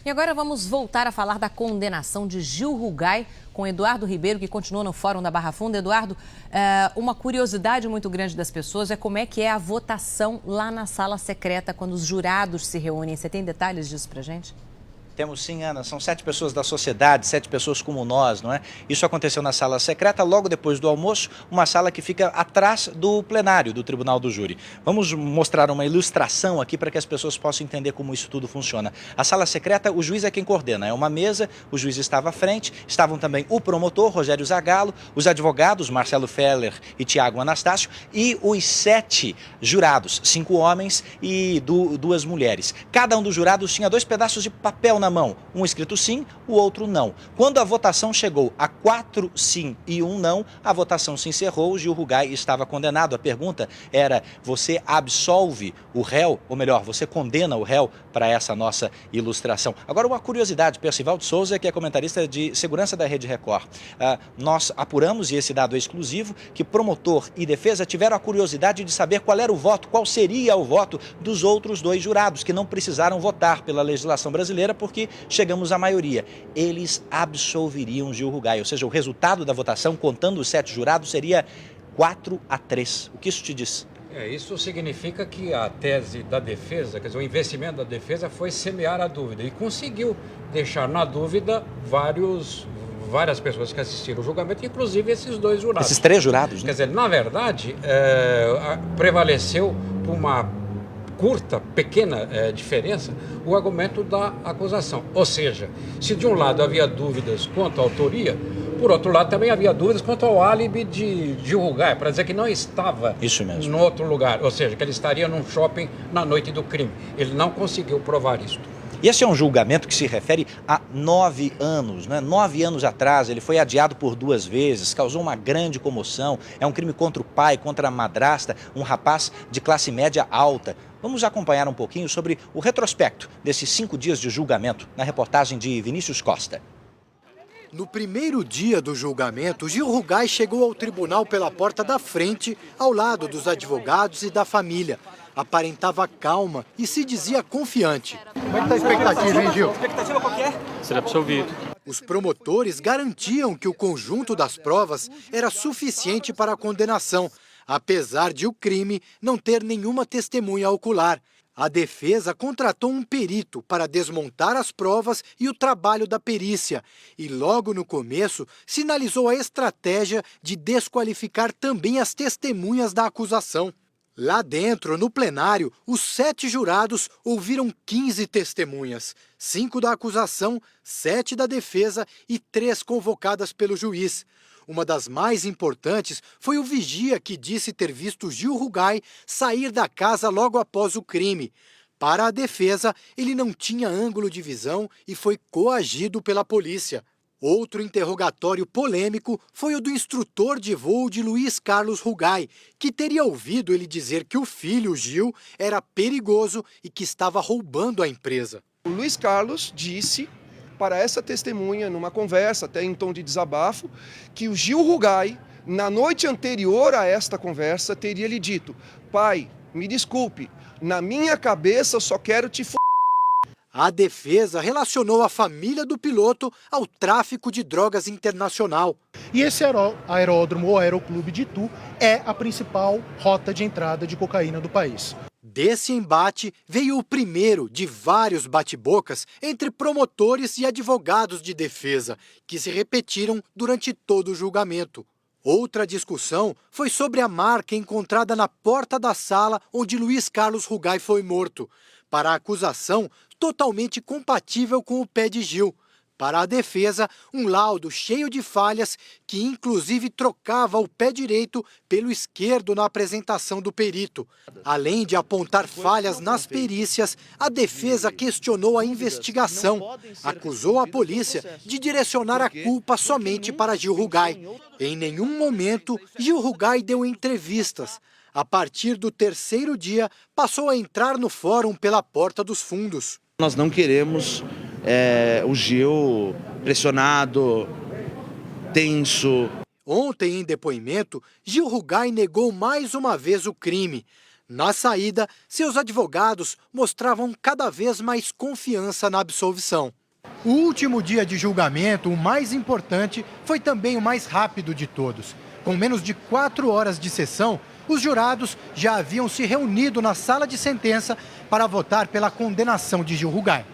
E agora vamos voltar a falar da condenação de Gil Rugai com Eduardo Ribeiro, que continua no Fórum da Barra Funda. Eduardo, uma curiosidade muito grande das pessoas é como é que é a votação lá na sala secreta, quando os jurados se reúnem. Você tem detalhes disso pra gente? Temos sim, Ana. São 7 pessoas da sociedade, 7 pessoas como nós, não é? Isso aconteceu na sala secreta, logo depois do almoço, uma sala que fica atrás do plenário do Tribunal do Júri. Vamos mostrar uma ilustração aqui para que as pessoas possam entender como isso tudo funciona. A sala secreta, o juiz é quem coordena. É uma mesa, o juiz estava à frente, estavam também o promotor, Rogério Zagallo, os advogados, Marcelo Feller e Tiago Anastácio, e os 7 jurados, 5 homens e 2 mulheres. Cada um dos jurados tinha 2 pedaços de papel na mão, um escrito sim, o outro não. Quando a votação chegou a 4 sim e 1 não, a votação se encerrou, Gil Rugai estava condenado. A pergunta era: você absolve o réu, ou melhor, você condena o réu, para essa nossa ilustração. Agora, uma curiosidade, Percival de Souza, que é comentarista de segurança da Rede Record. Nós apuramos, e esse dado é exclusivo, que promotor e defesa tiveram a curiosidade de saber qual era o voto, qual seria o voto dos outros 2 jurados, que não precisaram votar pela legislação brasileira, porque chegamos à maioria. Eles absolveriam Gil Rugai, ou seja, o resultado da votação, contando os 7 jurados, seria 4-3. O que isso te diz? Isso significa que a tese da defesa, quer dizer, o investimento da defesa foi semear a dúvida e conseguiu deixar na dúvida várias pessoas que assistiram o julgamento, inclusive esses 2 jurados. Esses 3 jurados, né? Quer dizer, na verdade, prevaleceu por uma pequena diferença, o argumento da acusação. Ou seja, se de um lado havia dúvidas quanto à autoria, por outro lado também havia dúvidas quanto ao álibi de Gil Rugai, para dizer que não estava em outro lugar, ou seja, que ele estaria num shopping na noite do crime. Ele não conseguiu provar isso. E esse é um julgamento que se refere a 9 anos, né? 9 anos atrás, ele foi adiado por 2 vezes, causou uma grande comoção. É um crime contra o pai, contra a madrasta, um rapaz de classe média alta. Vamos acompanhar um pouquinho sobre o retrospecto desses 5 dias de julgamento na reportagem de Vinícius Costa. No primeiro dia do julgamento, Gil Rugai chegou ao tribunal pela porta da frente, ao lado dos advogados e da família. Aparentava calma e se dizia confiante. Como é que está a expectativa, hein, Gil? A expectativa qual que é? Ser absolvido. Os promotores garantiam que o conjunto das provas era suficiente para a condenação, apesar de o crime não ter nenhuma testemunha ocular. A defesa contratou um perito para desmontar as provas e o trabalho da perícia e logo no começo sinalizou a estratégia de desqualificar também as testemunhas da acusação. Lá dentro, no plenário, os 7 jurados ouviram 15 testemunhas, 5 da acusação, 7 da defesa e 3 convocadas pelo juiz. Uma das mais importantes foi o vigia que disse ter visto Gil Rugai sair da casa logo após o crime. Para a defesa, ele não tinha ângulo de visão e foi coagido pela polícia. Outro interrogatório polêmico foi o do instrutor de voo de Luiz Carlos Rugai, que teria ouvido ele dizer que o filho, Gil, era perigoso e que estava roubando a empresa. O Luiz Carlos disse para essa testemunha, numa conversa, até em tom de desabafo, que o Gil Rugai, na noite anterior a esta conversa, teria lhe dito: pai, me desculpe, na minha cabeça eu só quero te f***. A defesa relacionou a família do piloto ao tráfico de drogas internacional. E esse aeródromo ou aeroclube de Itu é a principal rota de entrada de cocaína do país. Desse embate veio o primeiro de vários bate-bocas entre promotores e advogados de defesa, que se repetiram durante todo o julgamento. Outra discussão foi sobre a marca encontrada na porta da sala onde Luiz Carlos Rugai foi morto. Para a acusação, totalmente compatível com o pé de Gil. Para a defesa, um laudo cheio de falhas que inclusive trocava o pé direito pelo esquerdo na apresentação do perito. Além de apontar falhas nas perícias, a defesa questionou a investigação. Acusou a polícia de direcionar a culpa somente para Gil Rugai. Em nenhum momento, Gil Rugai deu entrevistas. A partir do 3º dia, passou a entrar no fórum pela porta dos fundos. Nós não queremos o Gil pressionado, tenso. Ontem, em depoimento, Gil Rugai negou mais uma vez o crime. Na saída, seus advogados mostravam cada vez mais confiança na absolvição. O último dia de julgamento, o mais importante, foi também o mais rápido de todos. Com menos de 4 horas de sessão, os jurados já haviam se reunido na sala de sentença para votar pela condenação de Gil Rugai.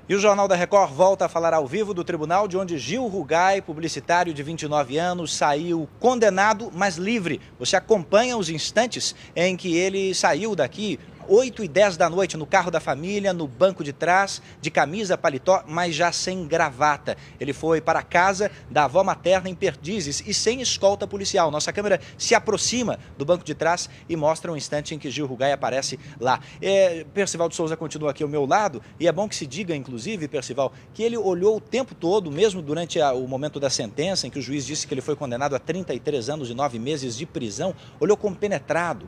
E o Jornal da Record volta a falar ao vivo do tribunal, de onde Gil Rugai, publicitário de 29 anos, saiu condenado, mas livre. Você acompanha os instantes em que ele saiu daqui 8h10 da noite, no carro da família, no banco de trás, de camisa, paletó, mas já sem gravata. Ele foi para a casa da avó materna em Perdizes e sem escolta policial. Nossa câmera se aproxima do banco de trás e mostra um instante em que Gil Rugai aparece lá. Percival de Souza continua aqui ao meu lado e é bom que se diga, inclusive, Percival, que ele olhou o tempo todo, mesmo durante o momento da sentença, em que o juiz disse que ele foi condenado a 33 anos e 9 meses de prisão, olhou compenetrado,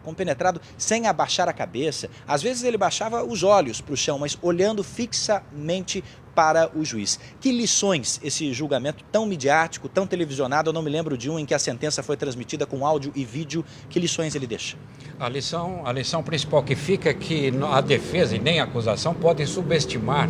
sem abaixar a cabeça. Às vezes ele baixava os olhos para o chão, mas olhando fixamente para o juiz. Que lições esse julgamento tão midiático, tão televisionado, eu não me lembro de um em que a sentença foi transmitida com áudio e vídeo, que lições ele deixa? A lição principal que fica é que a defesa e nem a acusação podem subestimar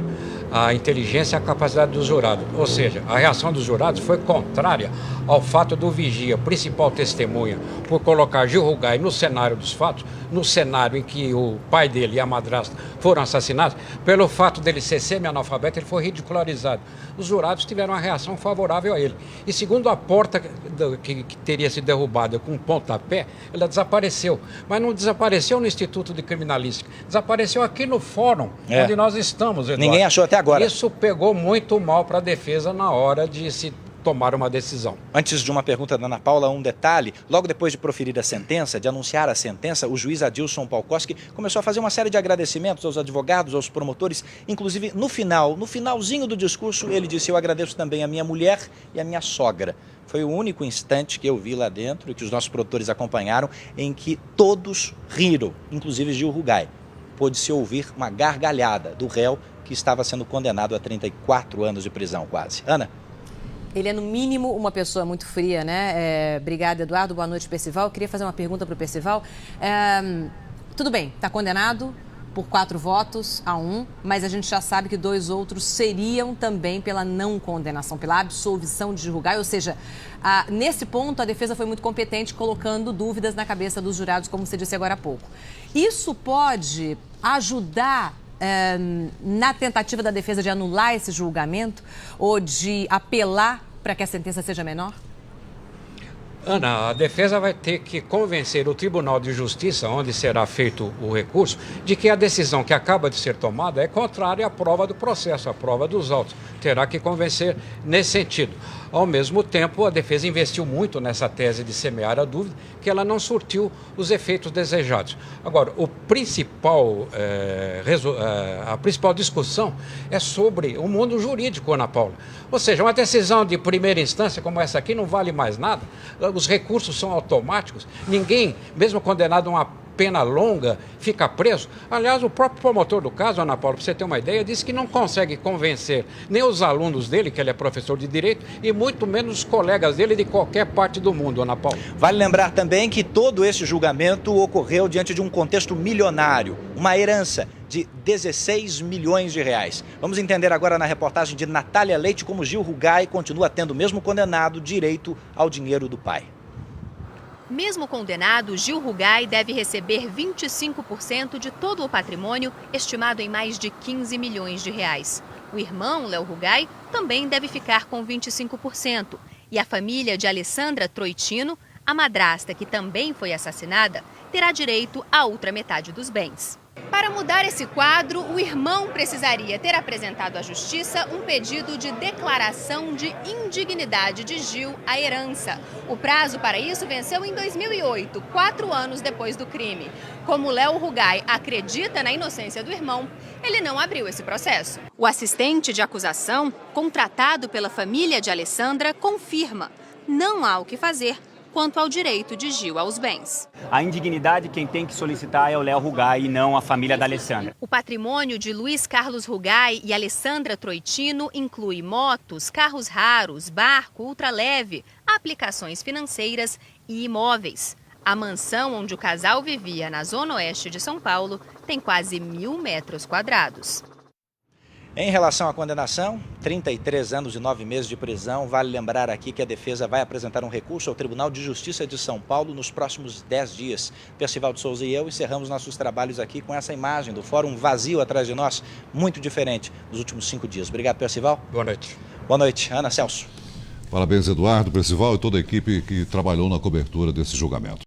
a inteligência e a capacidade dos jurados. Ou seja, a reação dos jurados foi contrária ao fato do vigia, principal testemunha, por colocar Gil Rugai no cenário dos fatos, no cenário em que o pai dele e a madrasta foram assassinados, pelo fato dele ser semi-analfabeto, ele foi ridicularizado. Os jurados tiveram uma reação favorável a ele. E segundo a porta que teria sido derrubada com um pontapé, ela desapareceu. Mas não desapareceu no Instituto de Criminalística, desapareceu aqui no fórum, onde nós estamos, Eduardo. Ninguém achou até agora. Isso pegou muito mal para a defesa na hora de se tomar uma decisão. Antes de uma pergunta da Ana Paula, um detalhe. Logo depois de proferir a sentença, de anunciar a sentença, o juiz Adilson Palkowski começou a fazer uma série de agradecimentos aos advogados, aos promotores. Inclusive, no finalzinho do discurso, ele disse: eu agradeço também a minha mulher e a minha sogra. Foi o único instante que eu vi lá dentro e que os nossos produtores acompanharam, em que todos riram, inclusive Gil Rugai. Pôde-se ouvir uma gargalhada do réu que estava sendo condenado a 34 anos de prisão quase. Ana? Ele é, no mínimo, uma pessoa muito fria, né? Obrigada, Eduardo. Boa noite, Percival. Eu queria fazer uma pergunta para o Percival. Tudo bem, está condenado por 4 votos a 1, mas a gente já sabe que 2 outros seriam também pela não condenação, pela absolvição de Gil Rugai. Ou seja, nesse ponto, a defesa foi muito competente, colocando dúvidas na cabeça dos jurados, como você disse agora há pouco. Isso pode ajudar na tentativa da defesa de anular esse julgamento ou de apelar para que a sentença seja menor? Ana, a defesa vai ter que convencer o Tribunal de Justiça, onde será feito o recurso, de que a decisão que acaba de ser tomada é contrária à prova do processo, à prova dos autos. Terá que convencer nesse sentido. Ao mesmo tempo, a defesa investiu muito nessa tese de semear a dúvida, que ela não surtiu os efeitos desejados. Agora, a principal discussão é sobre o mundo jurídico, Ana Paula. Ou seja, uma decisão de primeira instância como essa aqui não vale mais nada. Os recursos são automáticos. Ninguém, mesmo condenado a uma pena longa, fica preso. Aliás, o próprio promotor do caso, Ana Paula, para você ter uma ideia, disse que não consegue convencer nem os alunos dele, que ele é professor de direito, e muito menos os colegas dele de qualquer parte do mundo, Ana Paula. Vale lembrar também que todo esse julgamento ocorreu diante de um contexto milionário, uma herança de 16 milhões de reais. Vamos entender agora na reportagem de Natália Leite como Gil Rugai continua tendo, mesmo condenado, direito ao dinheiro do pai. Mesmo condenado, Gil Rugai deve receber 25% de todo o patrimônio, estimado em mais de 15 milhões de reais. O irmão, Léo Rugai, também deve ficar com 25%. E a família de Alessandra Troitino, a madrasta que também foi assassinada, terá direito à outra metade dos bens. Para mudar esse quadro, o irmão precisaria ter apresentado à Justiça um pedido de declaração de indignidade de Gil à herança. O prazo para isso venceu em 2008, 4 anos depois do crime. Como Léo Rugai acredita na inocência do irmão, ele não abriu esse processo. O assistente de acusação, contratado pela família de Alessandra, confirma: não há o que fazer quanto ao direito de Gil aos bens. A indignidade quem tem que solicitar é o Léo Rugai e não a família da Alessandra. O patrimônio de Luiz Carlos Rugai e Alessandra Troitino inclui motos, carros raros, barco ultraleve, aplicações financeiras e imóveis. A mansão onde o casal vivia na zona oeste de São Paulo tem quase 1.000 metros quadrados. Em relação à condenação, 33 anos e 9 meses de prisão. Vale lembrar aqui que a defesa vai apresentar um recurso ao Tribunal de Justiça de São Paulo nos próximos 10 dias. Percival de Souza e eu encerramos nossos trabalhos aqui com essa imagem do fórum vazio atrás de nós, muito diferente dos últimos 5 dias. Obrigado, Percival. Boa noite. Boa noite. Ana, Celso. Parabéns, Eduardo, Percival e toda a equipe que trabalhou na cobertura desse julgamento.